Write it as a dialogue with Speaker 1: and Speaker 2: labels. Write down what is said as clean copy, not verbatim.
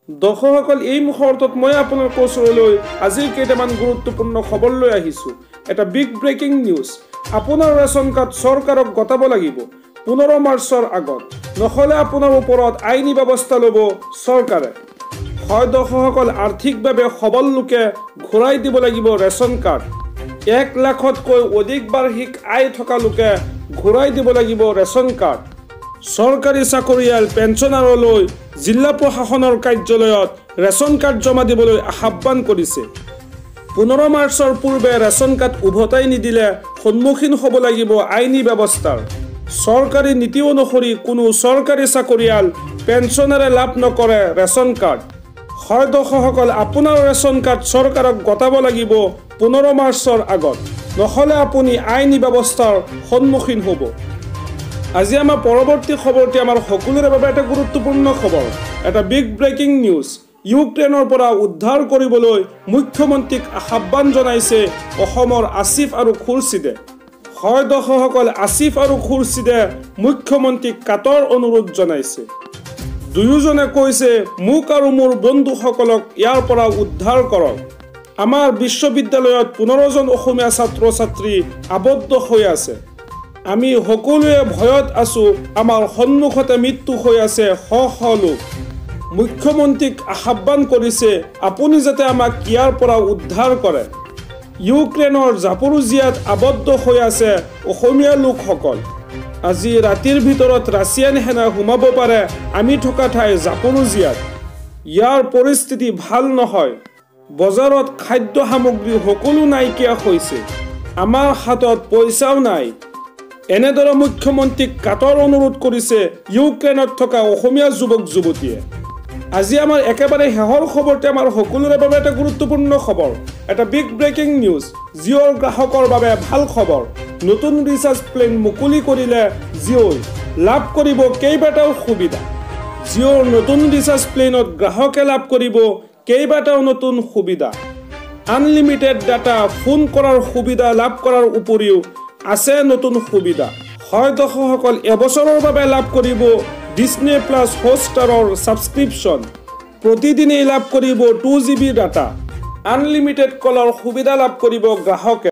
Speaker 1: দৰ্শকসকল এই মুহূৰ্তত মই আপোনালোকৰ ওচৰলৈ আজিৰ কেইটামান গুৰুত্বপূৰ্ণ খবৰ লৈ আহিছোঁ। এটা বিগ ব্ৰেকিং নিউজ। আপোনাৰ ৰেচন কাৰ্ড চৰকাৰক গতাব লাগিব 15 মাৰ্চৰ আগত, নহ'লে আপোনাৰ ওপৰত আইনী ব্যৱস্থা ল'ব চৰকাৰে। হয় দৰ্শকসকল, আৰ্থিকভাৱে সবল লোকে ঘূৰাই দিব লাগিব ৰেচন কাৰ্ড। 1 লাখতকৈ অধিক বাৰ্ষিক আয় থকা লোকে ঘূৰাই দিব লাগিব ৰেচন কাৰ্ড। চৰকাৰী চাকৰিয়াল পেঞ্চনাৰলৈ জিলা প্ৰশাসনৰ কাৰ্যালয়ত ৰেচন কাৰ্ড জমা দিবলৈ আহ্বান কৰিছে। 15 মাৰ্চৰ পূৰ্বে ৰেচন কাৰ্ড উভতাই নিদিলে সন্মুখীন হ'ব লাগিব আইনী ব্যৱস্থাৰ। চৰকাৰী নীতি অনুসৰি কোনো চৰকাৰী চাকৰিয়াল পেঞ্চনাৰে লাভ নকৰে ৰেচন কাৰ্ড। হয় দৰ্শকসকল, আপোনাৰ ৰেচন কাৰ্ড চৰকাৰক গতাব লাগিব 15 মাৰ্চৰ আগত, নহ'লে আপুনি আইনী ব্যৱস্থাৰ সন্মুখীন হ'ব। আজি আমাৰ পৰৱৰ্তী খবৰটি আমাৰ সকলোৰে বাবে এটা গুৰুত্বপূৰ্ণ খবৰ। এটা বিগ ব্ৰেকিং নিউজ। ইউক্ৰেইনৰ পৰা উদ্ধাৰ কৰিবলৈ মুখ্যমন্ত্ৰীক আহ্বান জনাইছে অসমৰ আসিফ আৰু খুৰছিদে। হয় দৰ্শকসকল, আসিফ আৰু খুৰছিদে মুখ্যমন্ত্ৰীক কাটৰ অনুৰোধ জনাইছে। দুয়োজনে কৈছে, মোক আৰু মোৰ বন্ধুসকলক ইয়াৰ পৰা উদ্ধাৰ কৰক। আমাৰ বিশ্ববিদ্যালয়ত 15 জন অসমীয়া ছাত্ৰ ছাত্ৰী আবদ্ধ হৈ আছে। আমি সকলোৱে ভয়ত আছো। আমাৰ সন্মুখতে মৃত্যু হৈ আছে শ শ লোক। মুখ্যমন্ত্ৰীক আহ্বান কৰিছে, আপুনি যাতে আমাক ইয়াৰ পৰা উদ্ধাৰ কৰে। ইউক্ৰেইনৰ জাপোৰোজিয়াত আবদ্ধ হৈ আছে অসমীয়া লোকসকল। আজি ৰাতিৰ ভিতৰত ৰাছিয়ান সেনা সোমাব পাৰে আমি থকা ঠাই জাপোৰোজিয়াত। ইয়াৰ পৰিস্থিতি ভাল নহয়। বজাৰত খাদ্য সামগ্ৰী সকলো নাইকিয়া হৈছে। আমাৰ হাতত পইচাও নাই। এনেদৰে মুখ্যমন্ত্ৰীক কাটৰ অনুৰোধ কৰিছে ইউক্ৰেইনত থকা অসমীয়া যুৱক যুৱতীয়ে। আজি আমাৰ একেবাৰে শেষৰ খবৰটি আমাৰ সকলোৰে বাবে এটা গুৰুত্বপূৰ্ণ খবৰ। এটা বিগ ব্ৰেকিং নিউজ। জিঅ'ৰ গ্ৰাহকৰ বাবে ভাল খবৰ। নতুন ৰিচাৰ্জ প্লেন মুকলি কৰিলে জিঅ'ই লাভ কৰিব কেইবাটাও সুবিধা। জিঅ'ৰ নতুন ৰিচাৰ্জ প্লেনত গ্ৰাহকে লাভ কৰিব কেইবাটাও নতুন সুবিধা। আনলিমিটেড ডাটা, ফোন কৰাৰ সুবিধা লাভ কৰাৰ উপৰিও আছে নতুন সুবিধা। হয় দৰ্শকসকল, এবছৰৰ বাবে লাভ কৰিব ডিজনি প্লাছ হটষ্টাৰৰ ছাবস্ক্ৰিপশ্যন। প্ৰতিদিনেই লাভ কৰিব 2 GB ডাটা। আনলিমিটেড কলৰ সুবিধা লাভ কৰিব গ্ৰাহকে।